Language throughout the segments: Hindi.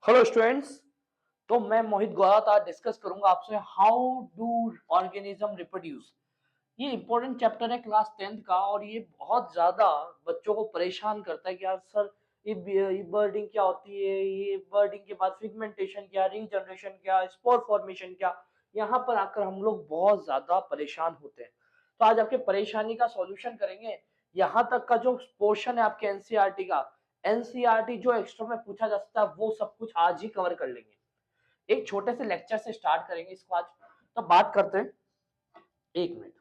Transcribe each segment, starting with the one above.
Hello students. तो मैं मोहित गौरव आज डिस्कस करूंगा आपसे हाउ डू ऑर्गेनिज्म रिप्रोड्यूस। ये इंपॉर्टेंट चैप्टर है क्लास 10th का और ये बहुत ज्यादा बच्चों को परेशान करता है कि यार सर ये बर्डिंग क्या होती है, ये बर्डिंग के बाद फिगमेंटेशन क्या, रीजनरेशन क्या, स्पोर फॉर्मेशन क्या। यहाँ पर आकर हम लोग बहुत ज्यादा परेशान होते हैं। तो आज आपके परेशानी का सॉल्यूशन करेंगे। यहाँ तक का जो पोर्शन है आपके एनसीईआरटी का, एनसीईआरटी जो एक्स्ट्रा में पूछा जा सकता है वो सब कुछ आज ही कवर कर लेंगे। एक छोटे से लेक्चर से स्टार्ट करेंगे इसको आज। तो बात करते हैं। एक मिनट।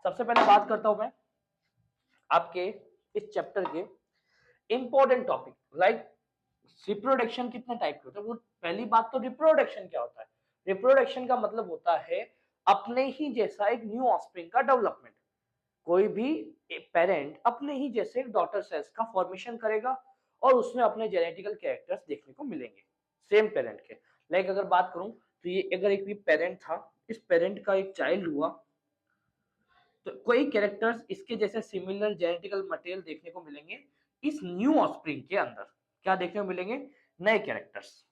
सबसे पहले बात करता हूं मैं आपके इस चैप्टर के इंपॉर्टेंट टॉपिक लाइक रिप्रोडक्शन कितने टाइप के होते हैं। वो पहली बात तो रिप्रोडक्शन क्या होता है। रिप्रोडक्शन का मतलब होता है अपने ही जैसा एक न्यू ऑफस्प्रिंग का डेवलपमेंट। कोई भी पेरेंट अपने ही जैसे एक डॉटर सेल्स का फॉर्मेशन करेगा और उसमें अपने जेनेटिकल कैरेक्टर्स देखने को मिलेंगे सेम पेरेंट के। लाइक अगर बात करूं तो ये अगर एक भी पेरेंट था, इस पेरेंट का एक चाइल्ड हुआ तो कोई कैरेक्टर्स इसके जैसे सिमिलर जेनेटिकल मटेरियल देखने को मिलेंगे इस न्यू ऑफस्प्रिंग के अंदर। क्या देखने को मिलेंगे? नए कैरेक्टर्स।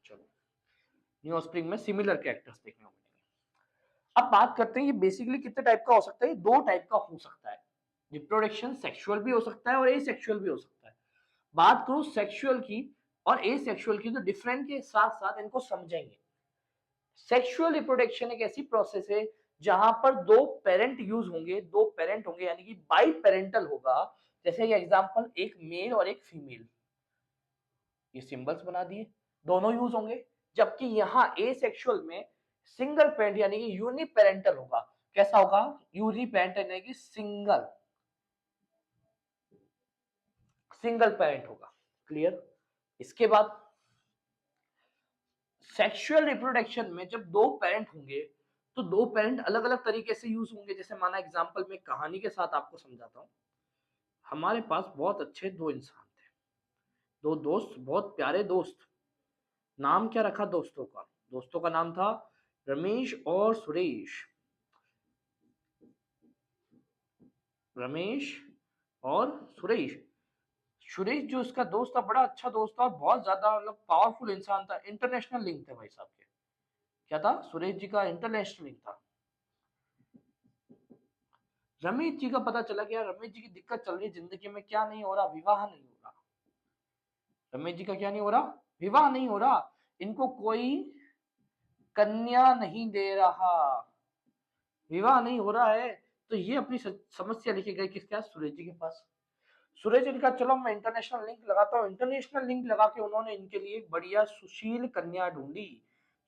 चलो, न्यू ऑफस्प्रिंग में सिमिलर कैरेक्टर्स देखने को मिलेंगे। अब बात करते हैं ये बेसिकली कितने टाइप का हो सकता है। ये दो टाइप का हो सकता है। रिप्रोडक्शन सेक्सुअल भी हो सकता है और एसेक्सुअल भी हो सकता है। बात करूं सेक्सुअल की और एसेक्सुअल की तो डिफरेंट के साथ साथ इनको समझेंगे। सेक्सुअल रिप्रोडक्शन एक ऐसी प्रोसेस है जहां पर दो पेरेंट यूज होंगे, दो पेरेंट होंगे यानी कि बाई पेरेंटल होगा। जैसे ये एग्जांपल एक मेल और एक फीमेल, ये सिंबल्स बना दिए, दोनों यूज होंगे। जबकि यहाँ एसेक्सुअल में सिंगल पेरेंट यानी कि यूनिपेरेंटल होगा। कैसा होगा? यूनिपेरेंटल यानी कि सिंगल सिंगल पेरेंट होगा। क्लियर? इसके बाद सेक्सुअल रिप्रोडक्शन में जब दो पेरेंट होंगे तो दो पेरेंट अलग अलग तरीके से यूज होंगे। जैसे माना एग्जांपल में कहानी के साथ आपको समझाता हूँ। हमारे पास बहुत अच्छे दो इंसान थे, दो दोस्त, बहुत प्यारे दोस्त। नाम क्या रखा दोस्तों का? दोस्तों का नाम था रमेश और सुरेश। रमेश और सुरेश। सुरेश जो उसका दोस्त था बड़ा अच्छा दोस्त था और बहुत ज्यादा मतलब पावरफुल इंसान था। इंटरनेशनल लिंक थे भाई साहब के। क्या था? सुरेश जी का इंटरनेशनल लिंक था। रमेश जी का पता चला कि यार रमेश जी की दिक्कत चल रही है जिंदगी में, क्या नहीं हो रहा, विवाह नहीं हो रहा। रमेश जी का क्या नहीं हो रहा? विवाह नहीं हो रहा। इनको कोई कन्या नहीं दे रहा, विवाह नहीं हो रहा है। तो ये अपनी समस्या लेके गए किसके पास? सुरेश जी के पास। सुरेश जी ने कहा चलो मैं इंटरनेशनल लिंक लगाता हूँ। इंटरनेशनल लिंक लगा के उन्होंने इनके लिए एक बढ़िया सुशील कन्या ढूंढी।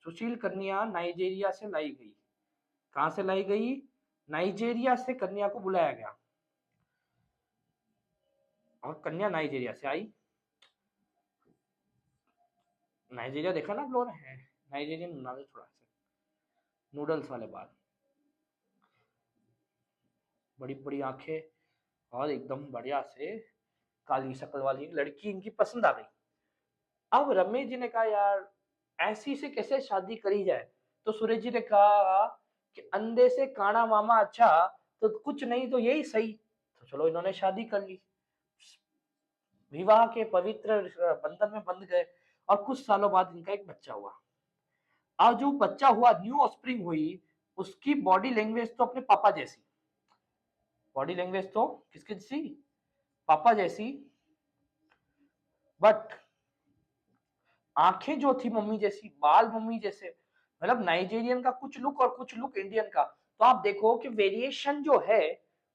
सुशील कन्या नाइजीरिया से लाई गई। कहां से लाई गई? नाइजीरिया से कन्या को बुलाया गया और कन्या नाइजीरिया से आई। नाइजीरिया देखा ना आप लोगों ने? नाइजीरियन नूडल्स, थोड़ा सा नूडल्स वाले बाल, बड़ी बड़ी आंखें और एकदम बढ़िया से काली शक्ल वाली एक लड़की इनकी पसंद आ गई। अब रमेश जी ने कहा यार ऐसी से कैसे शादी करी जाए। तो सूरज जी ने कहा कि अंधे से काना मामा अच्छा, तो कुछ नहीं तो यही सही। तो चलो इन्होंने शादी कर ली, विवाह के पवित्र बंधन में बंध गए और कुछ सालों बाद इनका एक बच्चा हुआ। अब जो बच्चा हुआ, न्यू ऑफस्प्रिंग हुई, उसकी बॉडी लैंग्वेज तो अपने पापा जैसी। बॉडी लैंग्वेज तो किसकी जैसी? पापा जैसी। बट आंखें जो थी मम्मी जैसी, बाल मम्मी जैसे। मतलब नाइजीरियन का कुछ लुक और कुछ लुक इंडियन का। तो आप देखो कि वेरिएशन जो है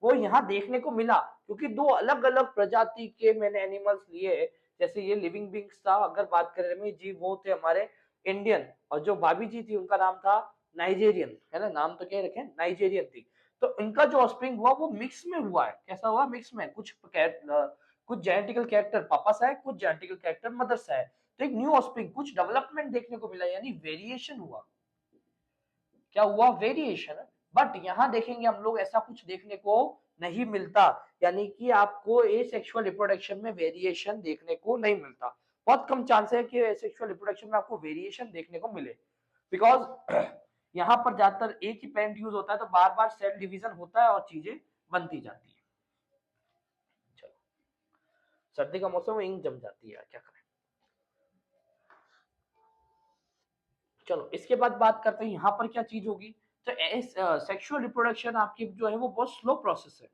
वो यहाँ देखने को मिला क्योंकि दो अलग अलग प्रजाति के मैंने एनिमल्स लिए। जैसे ये लिविंग बींग्स था, अगर बात करें रमेश जी वो थे हमारे इंडियन, और जो भाभी जी थी उनका नाम था नाइजेरियन, है ना? नाम तो क्या रखे? नाइजेरियन थी। तो इनका जो ऑस्प्रिंग हुआ वो मिक्स में हुआ है। कैसा हुआ? मिक्स में। कुछ जेनेटिकल कैरेक्टर पापा से है, कुछ जेनेटिकल कैरेक्टर मदर से है। तो एक न्यू ऑस्प्रिंग, कुछ डेवलपमेंट देखने को मिला यानी वेरिएशन हुआ। क्या हुआ? वेरिएशन। बट यहां देखेंगे हम लोग ऐसा कुछ देखने को नहीं मिलता, यानी कि आपको एसेक्सुअल रिप्रोडक्शन में वेरिएशन देखने को नहीं मिलता। बहुत कम चांस है कि एसेक्सुअल रिप्रोडक्शन में आपको वेरिएशन देखने को मिले, बिकॉज यहाँ पर ज्यादातर एक ही पेरेंट यूज होता है तो बार बार सेल डिवीजन होता है और चीजें बनती जाती है। चलो, सर्दी का मौसम में इंक जम जाती है, क्या करें। चलो इसके बाद बात करते हैं यहाँ पर क्या चीज होगी। तो सेक्सुअल रिप्रोडक्शन आपकी जो है वो बहुत स्लो प्रोसेस है,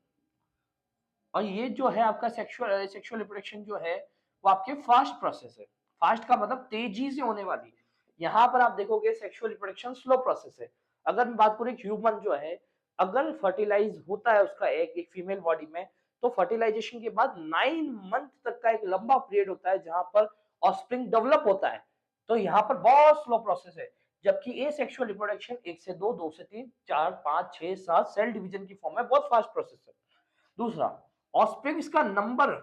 और ये जो है आपका सेक्सुअल सेक्सुअल रिप्रोडक्शन जो है वो आपके फास्ट प्रोसेस है। फास्ट का मतलब तेजी से होने वाली। यहाँ पर आप देखोगे सेक्सुअल रिप्रोडक्शन स्लो प्रोसेस है। अगर मैं बात करूँ ह्यूमन जो है, अगर फर्टिलाइज होता है उसका एक फीमेल बॉडी में, तो फर्टिलाइजेशन के बाद 9 मंथ तक का एक लंबा पीरियड होता है जहां पर ऑफस्प्रिंग डेवलप होता है। तो यहाँ पर बहुत स्लो प्रोसेस है। जबकि ए सेक्सुअल रिप्रोडक्शन 1 से 2, 2 से 3, 4, 5, 6, 7 सेल डिवीजन की फॉर्म में बहुत फास्ट प्रोसेस है। दूसरा, ऑस्प्रिंग्स का नंबर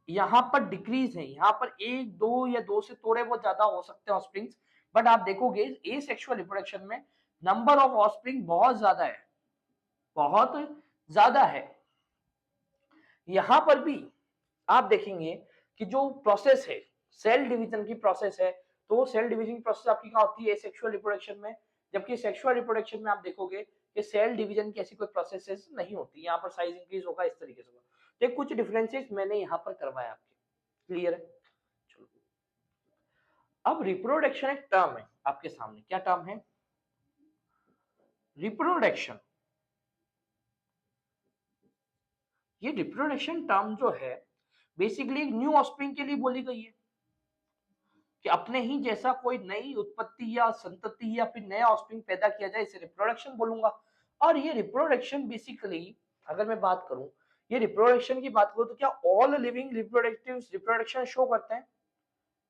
यहाँ पर डिक्रीज है। यहाँ पर 1, 2 या 2 से थोड़े बहुत ज्यादा हो सकते हैं ऑस्प्रिंग्स, बट आप देखोगे ए सेक्सुअल रिप्रोडक्शन में नंबर ऑफ ऑस्प्रिंग बहुत ज्यादा है, बहुत ज्यादा है। यहाँ पर भी आप देखेंगे कि जो प्रोसेस है सेल डिवीजन की प्रोसेस है, तो वो सेल डिवीजन की प्रोसेस आपकी कहाँ होती है, सेक्सुअल रिप्रोडक्शन में। जबकि सेक्सुअल रिप्रोडक्शन में आप देखोगे कि सेल डिवीजन की ऐसी कोई प्रोसेसेस नहीं होती। यहाँ पर साइज इंक्रीज होगा इस तरीके से होगा। तो कुछ डिफरेंसेस मैंने यहाँ पर करवाया आपके, क्लियर है। चलो, अब रिप्रोडक्शन एक टर्म है आपके सामने। क्या टर्म है? रिप्रोडक्शन। ये रिप्रोडक्शन टर्म जो है बेसिकली एक न्यू ऑफस्प्रिंग के लिए बोली गई है, कि अपने ही जैसा कोई नई उत्पत्ति या संतति या फिर नया ऑफस्प्रिंग पैदा किया जाए, इसे रिप्रोडक्शन बोलूंगा। और ये रिप्रोडक्शन बेसिकली, अगर मैं बात करूं, ये रिप्रोडक्शन की बात करूं तो क्या all living reproductive reproduction show करते हैं?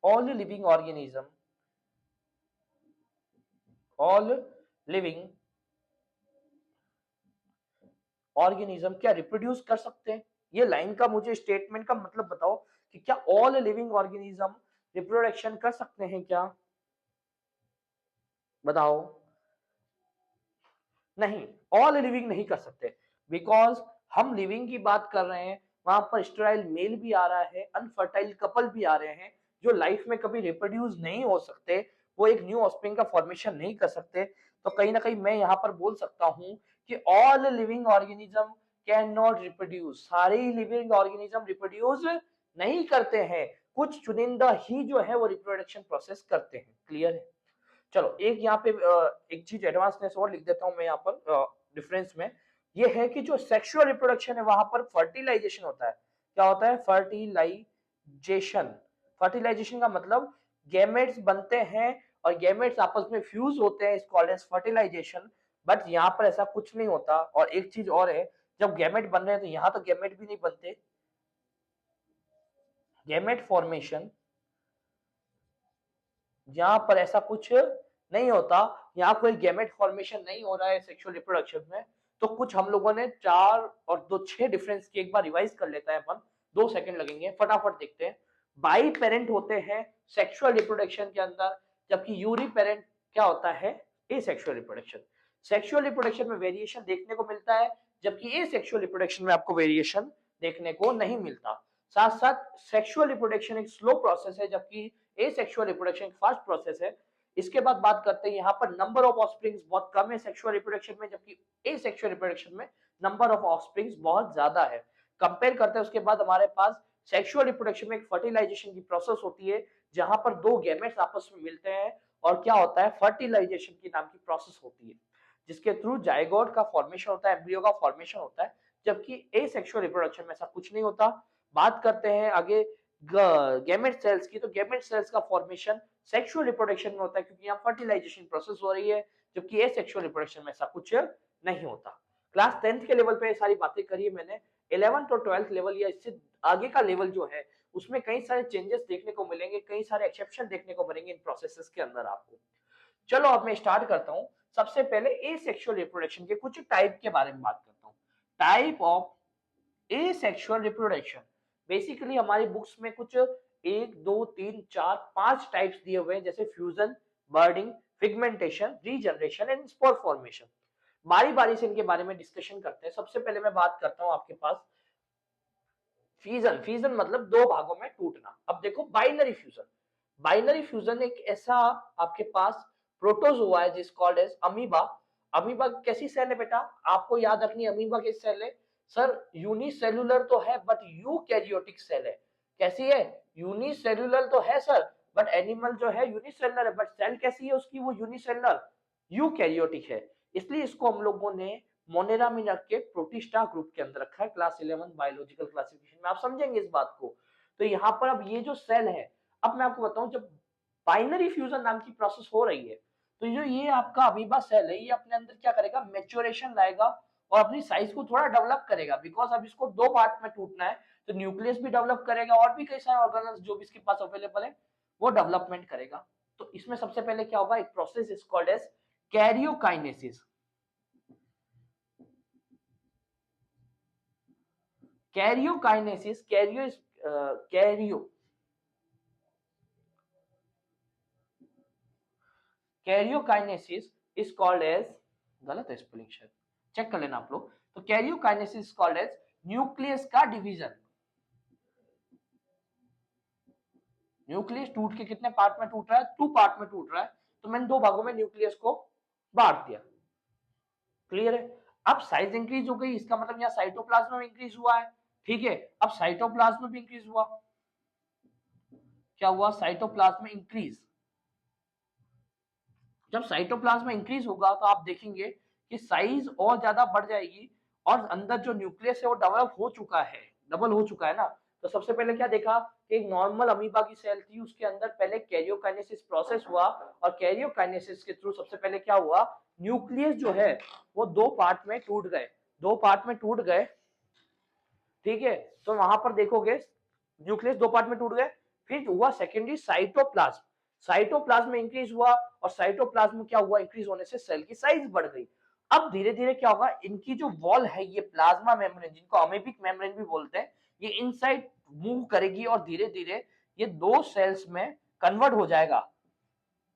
All living organism, all living organism क्या रिप्रोड्यूस कर सकते हैं? ये लाइन का मुझे स्टेटमेंट का मतलब बताओ कि क्या ऑल लिविंग ऑर्गेनिज्म रिप्रोडक्शन कर सकते हैं क्या? बताओ। नहीं, ऑल लिविंग नहीं कर सकते, बिकॉज हम लिविंग की बात कर रहे हैं, वहां पर स्टेराइल मेल भी आ रहा है, अनफर्टाइल कपल भी आ रहे हैं, जो लाइफ में कभी रिप्रोड्यूस नहीं हो सकते, वो एक न्यू ऑफस्प्रिंग का फॉर्मेशन नहीं कर सकते। तो कहीं ना कहीं मैं यहाँ पर बोल सकता हूँ कि all living organism can not reproduce. सारे ही लिविंग ऑर्गेनिज्म रिप्रोड्यूस नहीं करते हैं, कुछ चुनिंदा ही जो है वो रिप्रोडक्शन प्रोसेस करते हैं। क्लियर है? चलो एक यहाँ पे एक चीज एडवांसनेस और लिख देता हूँ मैं यहाँ पर डिफरेंस में। ये है कि जो सेक्सुअल रिप्रोडक्शन है वहां पर फर्टिलाइजेशन होता है। क्या होता है? फर्टिलाइजेशन। फर्टिलाइजेशन का मतलब गैमेट्स बनते हैं और गैमेट्स आपस में फ्यूज होते हैं, इस कॉल्ड एज फर्टिलाइजेशन। बट यहाँ पर ऐसा कुछ नहीं होता। और एक चीज और है, जब गैमेट बन रहे हैं तो यहाँ तो गैमेट भी नहीं बनते। गैमेट फॉर्मेशन यहाँ पर ऐसा कुछ नहीं होता। यहाँ कोई गैमेट फॉर्मेशन नहीं हो रहा है सेक्सुअल रिप्रोडक्शन में। तो कुछ हम लोगों ने 4 और 2 6 डिफरेंस की एक बार रिवाइज कर लेता है अपन, 2 सेकंड लगेंगे, फटाफट देखते हैं। बाई पेरेंट होते हैं सेक्सुअल रिप्रोडक्शन के अंदर, जबकि यूरी पेरेंट क्या होता है? ए सेक्सुअल रिप्रोडक्शन। सेक्सुअल रिप्रोडक्शन में वेरिएशन देखने को मिलता है, जबकि ए सेक्सुअल रिप्रोडक्शन में आपको वेरिएशन देखने को नहीं मिलता। साथ साथ सेक्सुअल रिप्रोडक्शन एक स्लो प्रोसेस है, जबकि एसेक्सुअल रिप्रोडक्शन फास्ट प्रोसेस है। इसके बाद बात करते हैं, यहाँ पर नंबर ऑफ ऑफस्प्रिंग्स बहुत कम है सेक्सुअल रिप्रोडक्शन में, जबकि एसेक्सुअल रिप्रोडक्शन में नंबर ऑफ ऑफस्प्रिंग्स बहुत ज्यादा है। कंपेयर करते हैं उसके बाद हमारे पास सेक्सुअल रिप्रोडक्शन में एक फर्टिलाइजेशन की प्रोसेस होती है, जहां पर 2 गैमेट्स आपस में मिलते हैं और क्या होता है? फर्टिलाइजेशन की नाम की प्रोसेस होती है, जिसके थ्रू जाइगोट का फॉर्मेशन होता है, एम्ब्रियो का फॉर्मेशन होता है। जबकि एसेक्सुअल रिप्रोडक्शन में ऐसा कुछ नहीं होता। बात करते हैं आगे गैमेट सेल्स की, तो गैमेट सेल्स का फॉर्मेशन सेक्सुअल रिप्रोडक्शन में होता है, क्योंकि यहाँ फर्टिलाइजेशन प्रोसेस हो रही है, जबकि एसेक्सुअल रिप्रोडक्शन में ऐसा कुछ नहीं होता। क्लास 10th के लेवल पे ये सारी बातें करी है मैंने। 11th और 12th लेवल या इससे आगे का लेवल जो है उसमें कई सारे चेंजेस देखने को मिलेंगे, कई सारे एक्सेप्शन देखने को मिलेंगे इन प्रोसेसेस के अंदर आपको। चलो अब मैं स्टार्ट करता हूँ। सबसे पहले एसेक्सुअल रिप्रोडक्शन के कुछ टाइप के बारे में बात करता हूँ। Type of asexual reproduction. Basically हमारी बुक्स में कुछ 1, 2, 3, 4, 5 टाइप्स दिए हुए हैं, जैसे fusion, budding, pigmentation, regeneration and spore formation. बारी बारी से इनके बारे में डिस्कशन करते हैं। सबसे पहले मैं बात करता हूं आपके पास फ्यूजन। फ्यूजन मतलब 2 भागों में टूटना। अब देखो बाइनरी फ्यूजन। बाइनरी फ्यूजन एक ऐसा आपके पास प्रोटोजोआ है जिस कॉल्ड एज अमीबा। अमीबा कैसी सेल है बेटा? आपको याद रखनी है अमीबा किस सेल है? सर यूनिसेलुलर तो है बट यूकैरियोटिक सेल है। कैसी है? यूनिसेलुलर तो है सर, बट एनिमल जो है यूनिसेलुलर है, बट सेल कैसी है उसकी, वो यूनिसेलुलर यूकैरियोटिक है, इसलिए इसको हम लोगों ने मोनेरा में रख के प्रोटिस्टा ग्रुप के अंदर रखा है क्लास 11 बायोलॉजिकल क्लासिफिकेशन में। आप समझेंगे इस बात को। तो यहाँ पर अब ये जो सेल है, अब मैं आपको बताऊं, जब बाइनरी फ्यूजन नाम की प्रोसेस हो रही है, तो जो ये आपका अमीबा सेल है, ये अपने अंदर क्या करेगा, मैच्योरेशन लाएगा और अपनी साइज को थोड़ा डेवलप करेगा, बिकॉज अब इसको दो पार्ट में टूटना है, तो न्यूक्लियस भी डेवलप करेगा और भी कई सारे ऑर्गेनल्स जो भी इसके पास अवेलेबल है वो डेवलपमेंट करेगा। तो इसमें सबसे पहले क्या होगा, एक process is called as karyokinesis. Karyokinesis, karyokinesis is called as, गलत है स्पेलिंग शायद, चेक कर लेना आप लोग। तो कैरियोकाइनेसिस कॉल्ड एज न्यूक्लियस का डिवीजन। न्यूक्लियस टूट के कितने पार्ट में टूट रहा है, 2 पार्ट में टूट रहा है, तो मैंने 2 भागों में न्यूक्लियस को बांट दिया। क्लियर है। अब साइज इंक्रीज हो गई, इसका मतलब यहाँ साइटोप्लाज्म में इंक्रीज हुआ है, ठीक है। अब साइटोप्लाज्म में भी इंक्रीज हुआ, क्या हुआ, साइटोप्लाज्म में इंक्रीज। जब साइटोप्लाज्म में इंक्रीज होगा तो आप देखेंगे कि साइज और ज्यादा बढ़ जाएगी, और अंदर जो न्यूक्लियस है वो डेवलप हो चुका है, डबल हो चुका है ना। तो सबसे पहले क्या देखा कि एक नॉर्मल अमीबा की सेल थी, उसके अंदर पहले कैरियोकाइनेसिस प्रोसेस हुआ, और कैरियोकाइनेसिस के थ्रू सबसे पहले क्या हुआ, न्यूक्लियस जो है वो 2 पार्ट में टूट गए, 2 पार्ट में टूट गए, ठीक है। तो वहां पर देखोगे न्यूक्लियस 2 पार्ट में टूट गए, फिर हुआ सेकेंडरी साइटोप्लाज्म, साइटोप्लाज्म में इंक्रीज हुआ, और साइटोप्लाज्म क्या हुआ, इंक्रीज होने से सेल की साइज बढ़ गई। अब धीरे धीरे क्या होगा, इनकी जो वॉल है, ये प्लाज्मा मेम्ब्रेन, जिनको अमीबिक मेम्ब्रेन भी बोलते हैं, ये इनसाइड मूव करेगी और धीरे धीरे ये 2 सेल्स में कन्वर्ट हो जाएगा।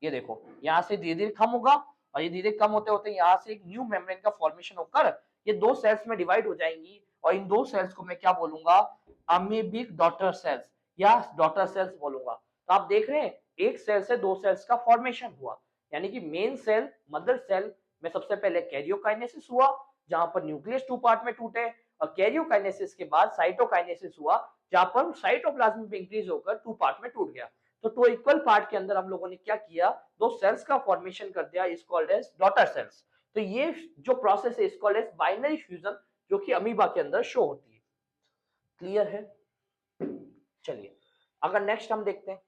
ये देखो यहाँ से धीरे धीरे कम होगा, और ये धीरे कम होते होते यहाँ से एक न्यू मेम्ब्रेन का फॉर्मेशन होकर ये 2 सेल्स में डिवाइड हो जाएंगी, और इन 2 सेल्स को मैं क्या बोलूंगा, अमीबिक डॉटर सेल्स या डॉटर सेल्स बोलूंगा। तो आप देख रहे हैं एक सेल से 2 सेल्स का फॉर्मेशन हुआ, यानी कि मेन सेल, मदर सेल में सबसे पहले कैरियोकाइनेसिस हुआ, जहां पर न्यूक्लियस 2 पार्ट में टूटे, और कैरियोकाइनेसिस के बाद साइटोकाइनेसिस हुआ, जहां पर साइटोप्लाज्म भी इंक्रीज होकर 2 पार्ट में टूट गया। तो 2 इक्वल पार्ट के अंदर हम लोगों ने क्या किया, 2 सेल्स का फॉर्मेशन कर दिया, is called as daughter cells. तो ये जो प्रोसेस है is called as binary fission, जो कि अमीबा के अंदर शो होती है। क्लियर है। चलिए अगर नेक्स्ट हम देखते हैं,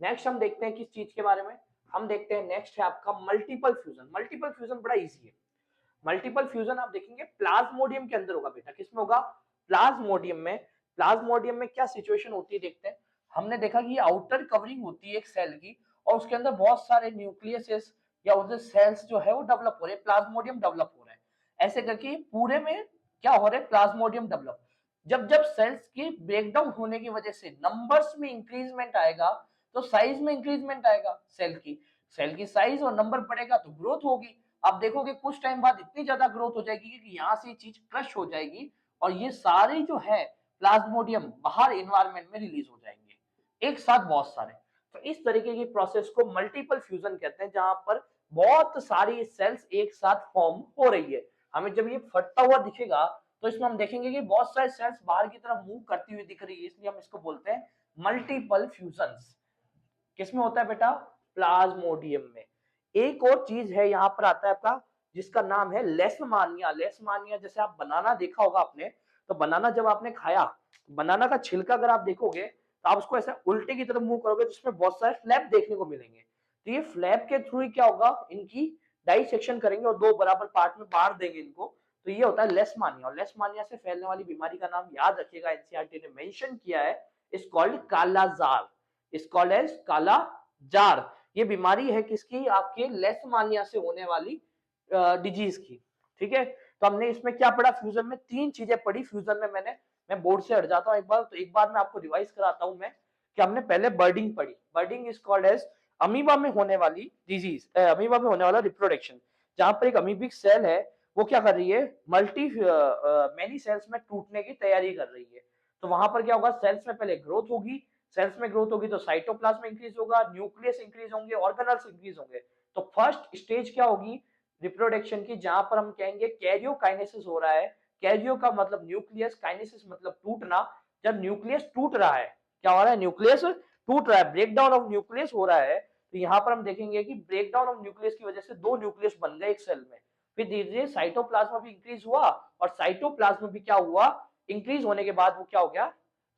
नेक्स्ट हम देखते हैं किस चीज के बारे में, हम देखते हैं नेक्स्ट है आपका मल्टीपल फ्यूजन। मल्टीपल फ्यूजन बड़ा इजी है। मल्टीपल फ्यूजन आप देखेंगे प्लाज्मोडियम के अंदर होगा बेटा, किसमें होगा, प्लाज्मोडियम में। प्लाज्मोडियम में क्या सिचुएशन होती है देखते हैं। हमने देखा कि आउटर कवरिंग होती है एक सेल की, और उसके अंदर बहुत सारे न्यूक्लियस या उधर सेल्स जो है वो डेवलप हो रहे हैं, प्लाज्मोडियम डेवलप हो रहा है। ऐसे करके पूरे में क्या हो रहा है, प्लाज्मोडियम डेवलप। जब जब सेल्स के ब्रेकडाउन होने की वजह से नंबर्स में इंक्रीजमेंट आएगा, तो साइज में इंक्रीजमेंट आएगा, सेल की साइज और नंबर बढ़ेगा तो ग्रोथ होगी। आप देखोगे कुछ टाइम बाद इतनी ज्यादा ग्रोथ हो जाएगी कि यहाँ से चीज क्रश हो जाएगी, और ये सारे जो है प्लाज्मोडियम बाहर एनवायरनमेंट में रिलीज हो जाएंगे एक साथ, बहुत सारे। तो इस तरीके की प्रोसेस को मल्टीपल फ्यूजन कहते हैं, जहां पर बहुत सारी सेल्स एक साथ फॉर्म हो रही है। हमें जब ये फटता हुआ दिखेगा तो इसमें हम देखेंगे कि बहुत सारे सेल्स बाहर की तरफ मूव करती हुई दिख रही है, इसलिए हम इसको बोलते हैं मल्टीपल फ्यूजन्स। किसमें होता है बेटा, प्लाज्मोडियम में। एक और चीज है यहाँ पर आता है आपका, जिसका नाम है लेशमानिया। लेशमानिया जैसे आप बनाना देखा होगा आपने, तो बनाना जब आपने खाया, बनाना का छिलका अगर आप देखोगे तो आप उसको ऐसे उल्टे की तरफ मूव करोगे तो उसमें बहुत सारे फ्लैप देखने को मिलेंगे। तो ये फ्लैप के थ्रू ही क्या होगा, इनकी डाइसेक्शन करेंगे और 2 बराबर पार्ट में बांट देंगे इनको। तो ये होता है लेशमानिया। और लेशमानिया से फैलने वाली बीमारी का नाम याद रखिएगा, एनसीईआरटी ने मेंशन किया है, is called kala azar, is called as kala azar. ये बीमारी है किसकी, आपके लेशमानिया से होने वाली डिजीज की, ठीक है। तो हमने इसमें क्या पढ़ा, फ्यूजन में 3 चीजें पढ़ी। फ्यूजन में मैं बोर्ड से हट जाता हूँ एक बार, तो एक बार मैं आपको रिवाइज कराता हूँ मैं, कि हमने पहले बर्डिंग पढ़ी। बर्डिंग इज कॉल्ड एज अमीबा में होने वाली डिजीज, अमीबा में होने वाला रिप्रोडक्शन, जहां पर एक अमीबिक सेल है वो क्या कर रही है, मेनी सेल्स में टूटने की तैयारी कर रही है। तो वहां पर क्या होगा, सेल्स में पहले ग्रोथ होगी, सेल्स में ग्रोथ होगी तो साइटोप्लाज्म इंक्रीज होगा, न्यूक्लियस इंक्रीज होंगे, ऑर्गेनल्स इंक्रीज होंगे। तो फर्स्ट स्टेज क्या होगी रिप्रोडक्शन की, जहां पर हम कहेंगे कैरियोकाइनेसिस हो रहा है। कैरियो का मतलब न्यूक्लियस, काइनेसिस मतलब टूटना। जब न्यूक्लियस टूट रहा है, क्या हो रहा है, न्यूक्लियस टूट रहा है, ब्रेक डाउन ऑफ न्यूक्लियस हो रहा है, तो यहाँ पर हम देखेंगे कि ब्रेक डाउन ऑफ न्यूक्लियस की वजह से दो न्यूक्लियस बन गए एक सेल में। फिर धीरे धीरे साइटोप्लाज्म भी इंक्रीज हुआ, और साइटोप्लाज्म भी क्या हुआ, इंक्रीज होने के बाद वो क्या हो गया,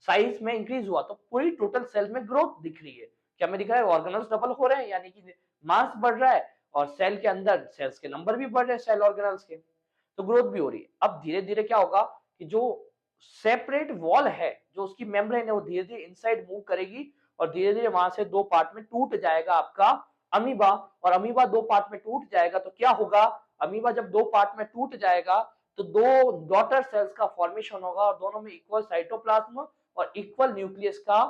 साइज में इंक्रीज हुआ। तो पूरी टोटल सेल में ग्रोथ दिख रही है। क्या हमें दिख रहा है, ऑर्गेनल्स डबल हो रहे हैं, यानी कि मास बढ़ रहा है, और सेल के अंदर सेल्स के नंबर भी बढ़ रहे हैं, सेल ऑर्गेनल्स के, तो ग्रोथ भी हो रही है। अब धीरे धीरे क्या होगा कि जो सेपरेट वॉल है, जो उसकी मेम्ब्रेन है, वो धीरे धीरे इनसाइड मूव करेगी, और धीरे धीरे वहां से दो पार्ट में टूट जाएगा आपका अमीबा। और अमीबा दो पार्ट में टूट जाएगा तो क्या होगा, अमीबा जब दो पार्ट में टूट जाएगा तो दो डॉटर सेल्स का फॉर्मेशन होगा, और दोनों में इक्वल साइटोप्लाज्म और इक्वल न्यूक्लियस का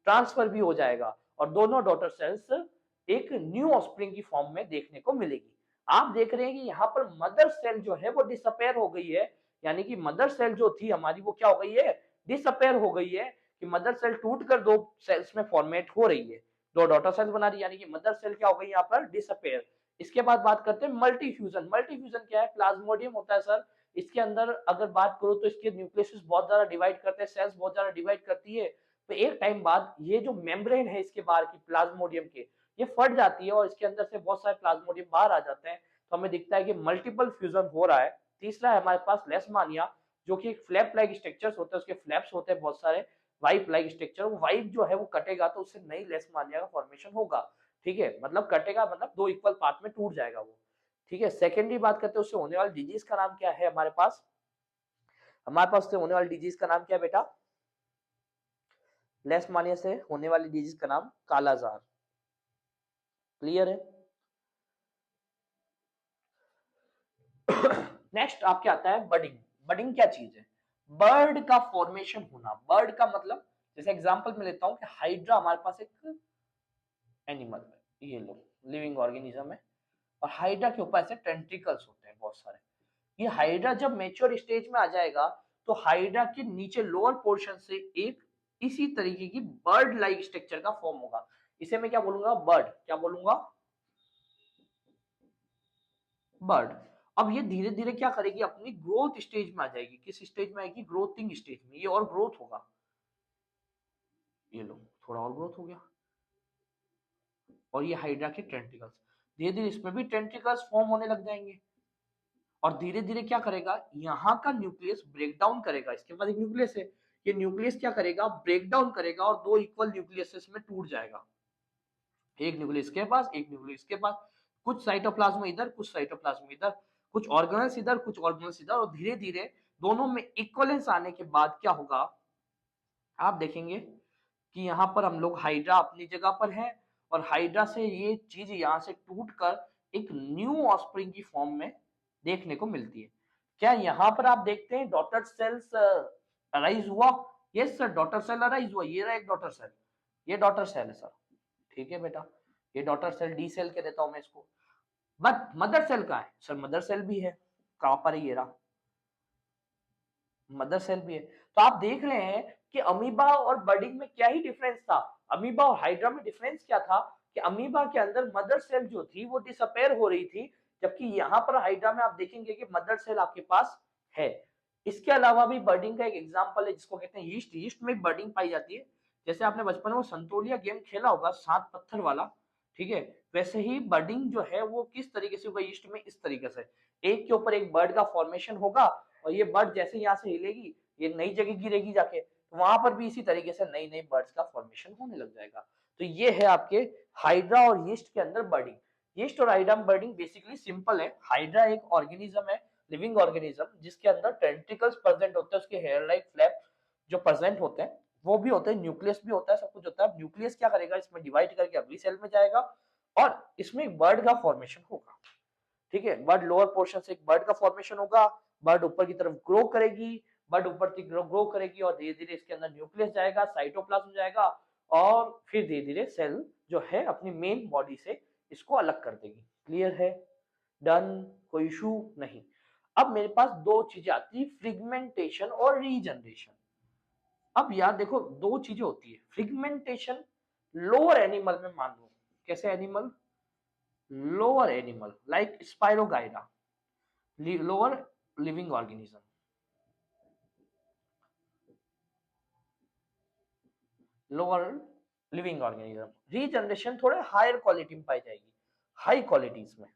ट्रांसफर भी हो जाएगा, और दोनों डॉटर सेल्स एक न्यू ऑफस्प्रिंग की फॉर्म में देखने को मिलेगी। आप देख रहे हैं कि यहाँ पर मदर सेल जो है वो डिसअपेयर हो गई है, यानी कि मदर सेल जो थी हमारी वो क्या हो गई है, डिसअपेयर हो गई है, कि मदर सेल टूटकर दो सेल्स में फॉर्मेट हो रही है, दो डॉटर सेल्स बना रही है, यानी कि मदर सेल क्या हो गई यहाँ पर, डिसअपेयर। इसके बाद बात करते हैं मल्टीफ्यूजन। मल्टीफ्यूजन क्या है, प्लाज्मोडियम होता है सर, इसके अंदर अगर बात करो तो इसके न्यूक्लियस बहुत ज्यादा डिवाइड करते हैं, सेल्स बहुत ज्यादा डिवाइड करती है, तो एक टाइम बाद ये जो मेम्ब्रेन है इसके बाहर की प्लाज्मोडियम के, ये फट जाती है, और इसके अंदर से बहुत सारे प्लाज्मोडियम बाहर आ जाते हैं, तो हमें दिखता है कि मल्टीपल फ्यूजन हो रहा है। तीसरा है हमारे पास लेशमानिया, जो कि एक फ्लैप लाइक स्ट्रक्चर्स होते हैं, उसके फ्लैप्स होते हैं बहुत सारे, वाइप लाइक स्ट्रक्चर, वो वाइप जो है वो कटेगा तो उससे नई लेशमानिया का फॉर्मेशन होगा। ठीक है, मतलब कटेगा मतलब दो इक्वल पार्ट में टूट जाएगा वो। ठीक है, सेकेंडरी बात करते हैं उससे होने वाली डिजीज का नाम क्या है हमारे पास, हमारे पास उससे होने वाली डिजीज का नाम क्या है बेटा, लेशमानिया से होने वाली डिजीज का नाम कालाजार। क्लियर है। नेक्स्ट आपके आता है बडिंग। बडिंग क्या चीज है, बर्ड का फॉर्मेशन होना। बर्ड का मतलब, जैसे एग्जांपल में लेता हूं कि हाइड्रा हमारे पास एक एनिमल है, ये लो लिविंग ऑर्गेनिज्म है, और हाइड्रा के ऊपर ऐसे टेंट्रिकल्स होते हैं बहुत सारे। ये हाइड्रा जब मेच्योर स्टेज में आ जाएगा तो हाइड्रा के नीचे लोअर पोर्शन से एक इसी तरीके की बर्ड लाइक स्ट्रक्चर का फॉर्म होगा। इसे मैं क्या बोलूंगा, बर्ड। क्या बोलूंगा, बर्ड। अब ये धीरे धीरे क्या करेगी, अपनी ग्रोथ स्टेज में आ जाएगी। किस स्टेज में आएगी, ग्रोथिंग स्टेज में, ये और ग्रोथ होगा, ये लो थोड़ा और ग्रोथ हो गया, और ये हाइड्रा के टेंट्रिकल्स, धीरे धीरे इसमें भी टेंट्रिकल्स फॉर्म होने लग जाएंगे, और धीरे धीरे क्या करेगा, यहाँ का न्यूक्लियस ब्रेक डाउन करेगा, इसके बाद एक न्यूक्लियस है, ये न्यूक्लियस क्या करेगा, ब्रेक डाउन करेगा, और दो इक्वल न्यूक्लियस में टूट जाएगा, एक न्यूक्लियस के पास एक न्यूक्लियस के पास, कुछ साइटोप्लाज्म इधर कुछ साइटोप्लाज्म इधर, कुछ ऑर्गेनल्स इधर कुछ ऑर्गेनल्स इधर, और धीरे धीरे दोनों में इक्वलेंस आने के बाद क्या होगा, आप देखेंगे कि यहाँ पर हम लोग हाइड्रा अपनी जगह पर है, और हाइड्रा से ये चीज यहाँ से टूटकर एक न्यू ऑस्प्रिंग की फॉर्म में देखने को मिलती है। क्या यहाँ पर आप देखते हैं डॉटर सेल्स अराइज हुआ, yes sir daughter cell arise हुआ, ये रहा एक डॉटर सेल, ये डॉटर सेल है सर। ठीक है बेटा, ये डॉटर सेल डी सेल के देता हूं मैं इसको, बट मदर सेल कहाँ है सर, मदर सेल भी है, कहां पर है, ये रहा मदर सेल भी है। तो आप देख रहे हैं कि अमीबा और बर्डिंग में क्या ही डिफरेंस था, अमीबा और हाइड्रा में डिफरेंस क्या था, कि अमीबा के अंदर मदर सेल जो थी वो डिसअपेयर हो रही थी, जबकि यहाँ पर हाइड्रा में आप देखेंगे कि मदर सेल आपके पास है। इसके अलावा भी बर्डिंग का एक एग्जाम्पल है जिसको कहते हैं यीस्ट। यीस्ट में बर्डिंग पाई जाती है, जैसे आपने बचपन में वो संतोलिया गेम खेला होगा, 7 पत्थर वाला, ठीक है, वैसे ही बर्डिंग जो है वो किस तरीके से होगा यीस्ट में, इस तरीके से एक के ऊपर एक बर्ड का फॉर्मेशन होगा, और ये बर्ड जैसे यहाँ से हिलेगी ये नई जगह गिरेगी जाके, तो वहां पर भी इसी तरीके से नई नई बर्ड्स का फॉर्मेशन होने लग जाएगा। तो ये है आपके हाइड्रा और यीस्ट के अंदर बर्डिंग। यीस्ट और हाइड्रा में बर्डिंग बेसिकली सिंपल है। हाइड्रा एक ऑर्गेनिज्म है, लिविंग ऑर्गेनिज्म, जिसके अंदर टेंट्रिकल्स प्रेजेंट होते हैं, उसके हेयर लाइक फ्लैप जो प्रेजेंट होते हैं वो भी होते हैं, न्यूक्लियस भी होता है, सब कुछ होता है। न्यूक्लियस क्या करेगा, इसमें डिवाइड करके अगली सेल में जाएगा, और इसमें एक बर्ड का फॉर्मेशन होगा। ठीक है, बर्ड लोअर पोर्शन से एक बर्ड का फॉर्मेशन होगा, बर्ड ऊपर की तरफ ग्रो करेगी, बर्ड ऊपर की ग्रो करेगी, और धीरे धीरे इसके अंदर न्यूक्लियस जाएगा, साइटोप्लाज्म जाएगा, और फिर धीरे धीरे सेल जो है अपनी मेन बॉडी से इसको अलग कर देगी। क्लियर है, डन, कोई इशू नहीं। अब मेरे पास दो चीजें आती है, फ्रिगमेंटेशन और रीजनरेशन। अब यार देखो दो चीजें होती है, फ्रिगमेंटेशन लोअर एनिमल में मान लो, कैसे animal, lower animal like spirogyra, lower living organism, lower living organism. Regeneration थोड़े हायर क्वालिटी में पाई जाएगी, हाई क्वालिटीज में।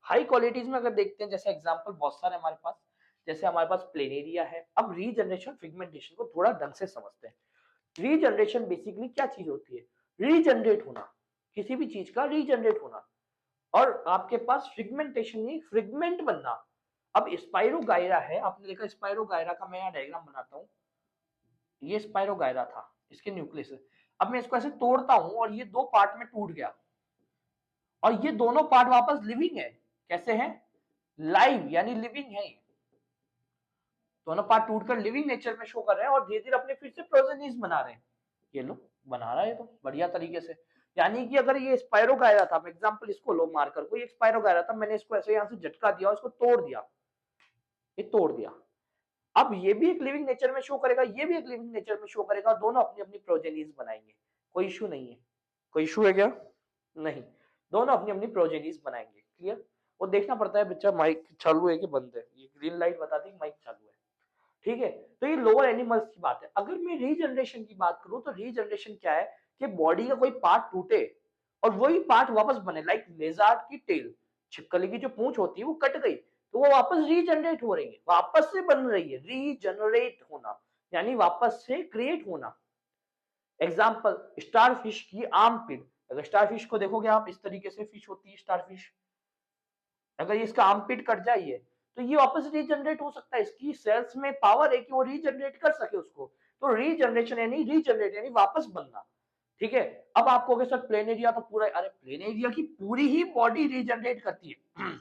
हाई क्वालिटीज में अगर देखते हैं, जैसे एग्जांपल बहुत सारे हमारे पास, जैसे हमारे पास प्लेनेरिया है। अब रीजनरेशन पिगमेंटेशन को थोड़ा ढंग से समझते हैं। रीजनरेशन बेसिकली क्या चीज होती है? रीजनरेट होना, किसी भी चीज का रीजनरेट होना। और आपके पास फिगमेंटेशन नहीं, फ्रिगमेंट बनना। अब स्पाइरोगायरा है, आपने देखा स्पाइरोगायरा का, मैं यहाँ डायग्राम बनाता हूँ। ये स्पाइरोगायरा था, इसके न्यूक्लियस है। अब मैं इसको ऐसे तोड़ता हूं और ये दो पार्ट में टूट गया, और ये दोनों पार्ट वापस लिविंग है। कैसे हैं? लाइव, यानी लिविंग है। दोनों पार्ट टूटकर लिविंग नेचर में शो कर रहे हैं और धीरे धीरे अपने फिर से प्रोजेनिस बना रहे हैं। ये लो बना रहा है तो बढ़िया तरीके से। यानी कि अगर ये स्पाइरोगायरा था, एग्जांपल इसको लो मारकर, कोई एक स्पाइरोगायरा था, मैंने इसको ऐसे यहाँ से झटका दिया और इसको तोड़ दिया, ये तोड़ दिया। अब ये भी एक लिविंग नेचर में शो करेगा, ये भी एक लिविंग नेचर में शो करेगा, दोनों अपनी अपनी प्रोजेनिस बनाएंगे। कोई इशू नहीं है। कोई इशू है क्या? नहीं, दोनों अपनी अपनी प्रोजेनिस बनाएंगे। क्लियर? वो देखना पड़ता है बच्चा माइक चालू है कि बंद है, ये ग्रीन लाइट बताती है माइक चालू है। ठीक है, तो ये लोअर एनिमल्स की बात है। अगर मैं रीजनरेशन की बात करूं तो रीजनरेशन क्या है कि बॉडी का कोई पार्ट टूटे और वही पार्ट वापस बने। लाइक लेजार्ड की टेल, छिपकली की जो पूंछ होती है वो कट गई तो वो वापस रीजनरेट हो रही है, वापस से बन रही है। रीजनरेट होना यानी वापस से क्रिएट होना। एग्जाम्पल स्टारफिश की आर्म पिट। अगर स्टारफिश को देखोगे आप, इस तरीके से फिश होती है स्टारफिश। अगर इसका आर्म पिट कट जाइए तो ये वापस रीजनरेट हो सकता है। इसकी सेल्स में पावर है कि वो रीजनरेट कर सके उसको। तो रीजनरेशन यानी रीजनरेट यानी वापस बनना। ठीक है, अब आप कहोगे सर प्लेनेरिया तो पूरा, अरे प्लेनेरिया की पूरी ही बॉडी रीजनरेट करती है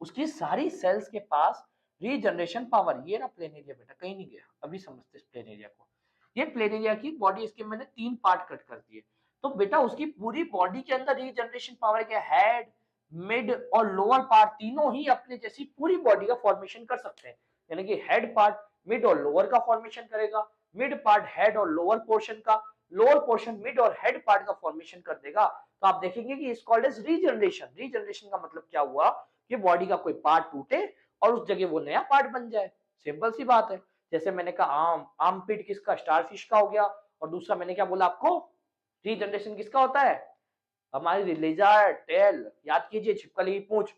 उसकी सारी सेल्स के पास रीजनरेशन पावर। ये ना प्लेनेरिया बेटा कहीं नहीं गया, अभी समझते प्लेनेरिया को। ये प्लेनेरिया की बॉडी, इसके मैंने 3 पार्ट कट कर दिए। तो बेटा उसकी पूरी बॉडी के अंदर रीजनरेशन पावर क्या? हेड, मिड और लोअर पार्ट तीनों ही अपने जैसी पूरी बॉडी का फॉर्मेशन कर सकते हैं। यानी कि हेड पार्ट मिड और लोअर का फॉर्मेशन करेगा, मिड पार्ट हेड और लोअर पोर्शन का, लोअर पोर्शन मिड और हेड पार्ट का फॉर्मेशन कर देगा। तो आप देखेंगे कि इस कॉल्ड एज रीजनरेशन। रीजनरेशन का मतलब क्या हुआ कि बॉडी का कोई पार्ट टूटे और उस जगह वो नया पार्ट बन जाए। सिंपल सी बात है। जैसे मैंने कहा आर्म पिट किसका? स्टारफिश का हो गया। और दूसरा मैंने क्या बोला आपको? रीजनरेशन किसका होता है? हमारी लेजर्ड टेल, याद कीजिए छिपकली की पूंछ।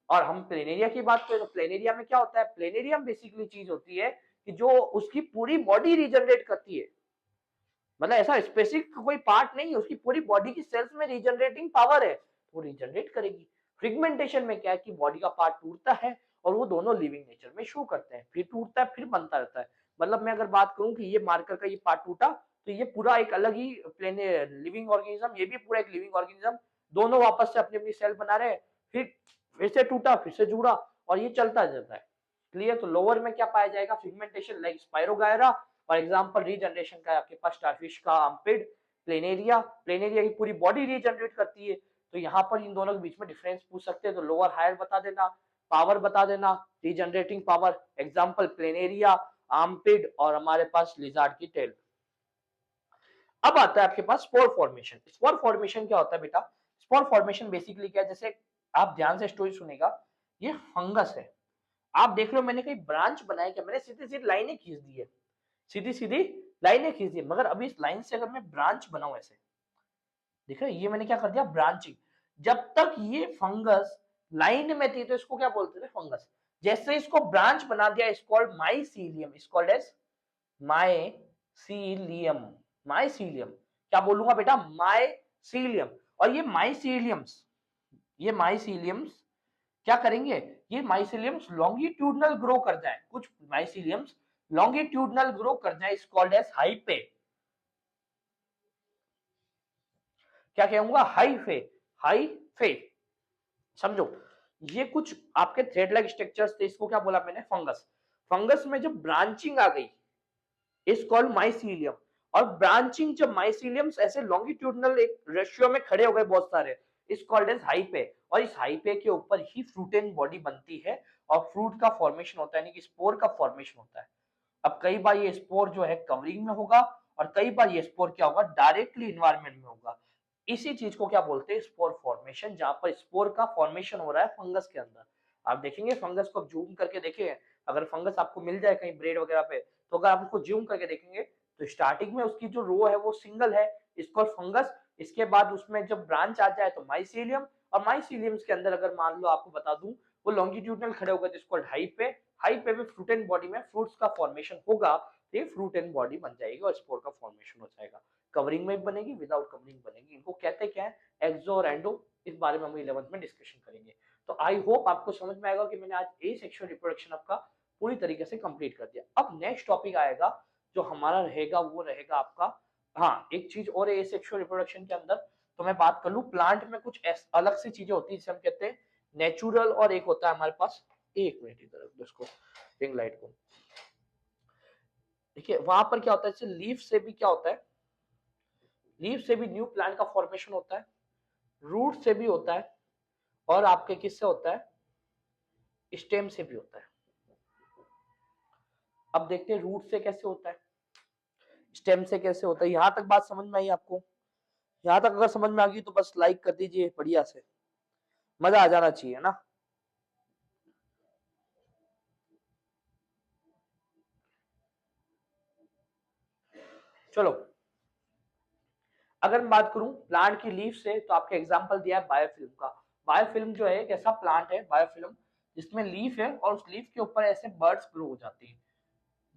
और हम प्लेनेरिया की बात करें तो प्लेनेरिया में क्या होता है? प्लेनेरिया बेसिकली चीज होती है कि जो उसकी पूरी बॉडी रीजनरेट करती है। मतलब ऐसा स्पेसिफिक कोई पार्ट नहीं है, उसकी पूरी बॉडी की सेल्स में रीजनरेटिंग पावर है, वो रीजनरेट करेगी। फ्रिगमेंटेशन में क्या है कि बॉडी का पार्ट टूटता है और वो दोनों लिविंग नेचर में शो करते हैं, फिर टूटता है फिर बनता रहता है। मतलब मैं अगर बात करूं कि ये मार्कर का ये पार्ट टूटा तो ये पूरा एक अलग ही प्लेने लिविंग ऑर्गेनिज्म, ये भी पूरा एक लिविंग ऑर्गेनिज्म। दोनों वापस से अपनी अपनी सेल बना रहे हैं, फिर से टूटा फिर से जुड़ा और ये चलता जाता है। क्लियर? तो लोअर में क्या पाया जाएगा? फिगमेंटेशन लाइक स्पाइरोगायरा। और एग्जांपल रीजनरेशन का है आपके पास स्टारफिश का आर्मपिट, प्लेनेरिया। प्लेनेरिया की पूरी बॉडी रीजनरेट करती है। तो यहाँ पर इन दोनों के बीच में डिफरेंस पूछ सकते हैं तो लोअर हायर बता देना, पावर बता देना, regenerating power. Example planaria, armpit और हमारे पास लिजार्ड की टेल। अब आता है आपके पास स्पोर फॉर्मेशन। स्पोर फॉर्मेशन क्या होता है बेटा? स्पोर फॉर्मेशन बेसिकली क्या है, जैसे आप ध्यान से स्टोरी सुनेगा, ये फंगस है। आप देख रहे हो मैंने कहीं ब्रांच बनाया क्या? मैंने सीधी सीधी लाइनें खींच दी है, सीधी सीधी लाइनें खींच दी। मगर अभी इस लाइन से अगर मैं ब्रांच बनाऊं ऐसे, देख रहे हो ये मैंने क्या कर दिया? ब्रांचिंग। जब तक ये फंगस लाइन में थी तो इसको क्या बोलते थे? फंगस। जैसे इसको ब्रांच बना दिया, is called mycelium, is called as mycelium. Mycelium क्या बोलूंगा बेटा? माइसीलियम। और ये माइसीलियम्स क्या करेंगे? ये माइसीलियम्स लॉन्गिट्यूडनल ग्रो कर जाए, कुछ माइसीलियम्स लॉन्गिट्यूडनल ग्रो कर जाए, इस कॉल्ड एज हाइपे। क्या कहूंगा? हाइफे। हाइफे, समझो। ये कुछ आपके थ्रेड लाइक स्ट्रक्चर्स थे, इसको क्या बोला मैंने? फंगस। फंगस में जब ब्रांचिंग आ गई इज कॉल्ड माइसीलियम। और ब्रांचिंग जब माइसीलियम्स ऐसे लॉन्गिट्यूडनल एक रेशियो में खड़े हो गए बहुत सारे, इज कॉल्ड एज हाइपे। और इस हाइपे के ऊपर ही फ्रूटेन बॉडी बनती है और फ्रूट का फॉर्मेशन होता है, यानी कि स्पोर का फॉर्मेशन होता है। अब कई बार ये स्पोर जो है कवरिंग में होगा और कई बार ये स्पोर क्या होगा? डायरेक्टली इन्वायरमेंट में होगा। इसी चीज को क्या बोलते हैं? स्पोर फॉर्मेशन, जहां पर स्पोर का फॉर्मेशन हो रहा है फंगस के अंदर। आप देखेंगे फंगस को जूम करके देखें, अगर फंगस आपको मिल जाए कहीं ब्रेड वगैरह पे, तो अगर आप उसको जूम करके देखेंगे तो स्टार्टिंग में उसकी जो रो है वो सिंगल है, इसको फंगस, इसके बाद उसमें जब ब्रांच आ जाए तो माइसीलियम, और माइसीलियम के अंदर अगर मान लो आपको बता दूं वो लॉन्गिट्यूडनल खड़े होगा जिसको हाई पे भी फ्रूट एंड बॉडी में फ्रूट्स का फॉर्मेशन होगा, तो ये फ्रूट एंड बॉडी बन जाएगी और स्पोर का फॉर्मेशन हो जाएगा। कवरिंग में भी बनेगी, विदाउट कवरिंग बनेगी। इनको कहते क्या है, एक्सो और एंडो। इस बारे में हम 11th में डिस्कशन करेंगे। तो आई होप आपको समझ में आएगा कि मैंने आज ए सेक्सुअल रिप्रोडक्शन आपका पूरी तरीके से कंप्लीट कर दिया। अब नेक्स्ट टॉपिक आएगा जो हमारा रहेगा वो रहेगा आपका, हाँ एक चीज और है सेक्सुअल रिप्रोडक्शन के अंदर, तो मैं बात कर लूं प्लांट में कुछ अलग सी चीजें होती है जिसे हम कहते हैं नेचुरल, और एक होता है हमारे पास, एक मिनट इधर इसको रिंग लाइट को देखिए, वहां पर क्या होता है, लीफ से भी क्या होता है, लीफ से भी न्यू प्लांट का फॉर्मेशन होता है, रूट से भी होता है, और आपके किससे होता है, स्टेम से भी होता है। अब देखते हैं रूट से कैसे होता है, स्टेम से कैसे होता है। यहां तक बात समझ में आई आपको? यहां तक अगर समझ में आ गई तो बस लाइक कर दीजिए, बढ़िया से मजा आ जाना चाहिए ना। चलो अगर मैं बात करूं प्लांट की लीफ से, तो आपके एग्जांपल दिया है बायोफिल्म का। बायोफिल्म जो है एक ऐसा प्लांट है बायोफिल्म जिसमें लीफ है और उस लीफ के ऊपर ऐसे बर्ड्स ग्रो हो जाती है।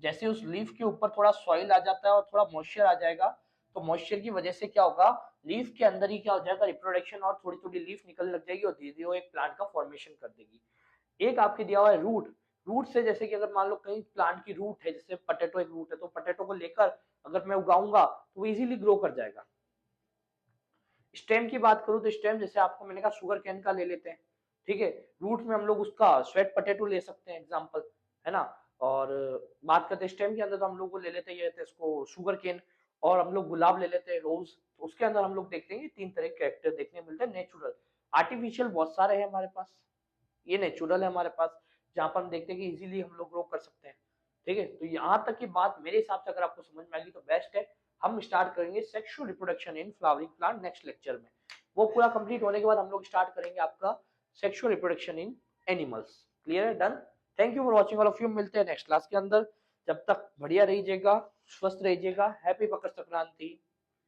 जैसे उस लीफ के ऊपर थोड़ा सॉइल आ जाता है और थोड़ा मॉइस्चर आ जाएगा, तो मॉइस्चर की वजह से क्या होगा, लीफ के अंदर ही क्या हो जाएगा, रिप्रोडक्शन, और थोड़ी थोड़ी लीफ निकलने लग जाएगी और धीरे धीरे वो एक प्लांट का फॉर्मेशन कर देगी। एक आपके दिया हुआ है रूट। रूट से जैसे कि अगर मान लो कहीं प्लांट की रूट है, जैसे पटेटो एक रूट है, तो पटेटो को लेकर अगर मैं उगाऊंगा तो वो इजीली ग्रो कर जाएगा। स्टेम की बात करूं तो स्टेम जैसे आपको मैंने कहा शुगर कैन का ले लेते हैं, ठीक है, रूट में हम लोग उसका स्वेट पोटैटो ले सकते हैं एग्जांपल, है ना। और बात करते हैं स्टेम के अंदर तो हम लोग वो ले लेते हैं, ये इसको शुगर केन, और हम लोग गुलाब ले लेते हैं, रोज। तो उसके अंदर हम लोग देखते हैं कि तीन तरह के कैरेक्टर देखने मिलते हैं, नेचुरल, आर्टिफिशियल बहुत सारे हैं हमारे पास, ये नेचुरल है हमारे पास, जहां पर हम देखते हैं कि इजीली हम लोग ग्रो कर सकते हैं। ठीक है, तो यहाँ तक की बात मेरे हिसाब से अगर आपको समझ में आएगी तो बेस्ट है। हम स्टार्ट करेंगे sexual reproduction in flowering plant next lecture में। वो पूरा कंप्लीट होने के बाद हम लोग स्टार्ट करेंगे आपका sexual reproduction in animals. Clear है? Done. Thank you for watching all of you. मिलते हैं नेक्स्ट क्लास के अंदर। जब तक बढ़िया रहिएगा, स्वस्थ रहिएगा। हैप्पी मकर संक्रांति।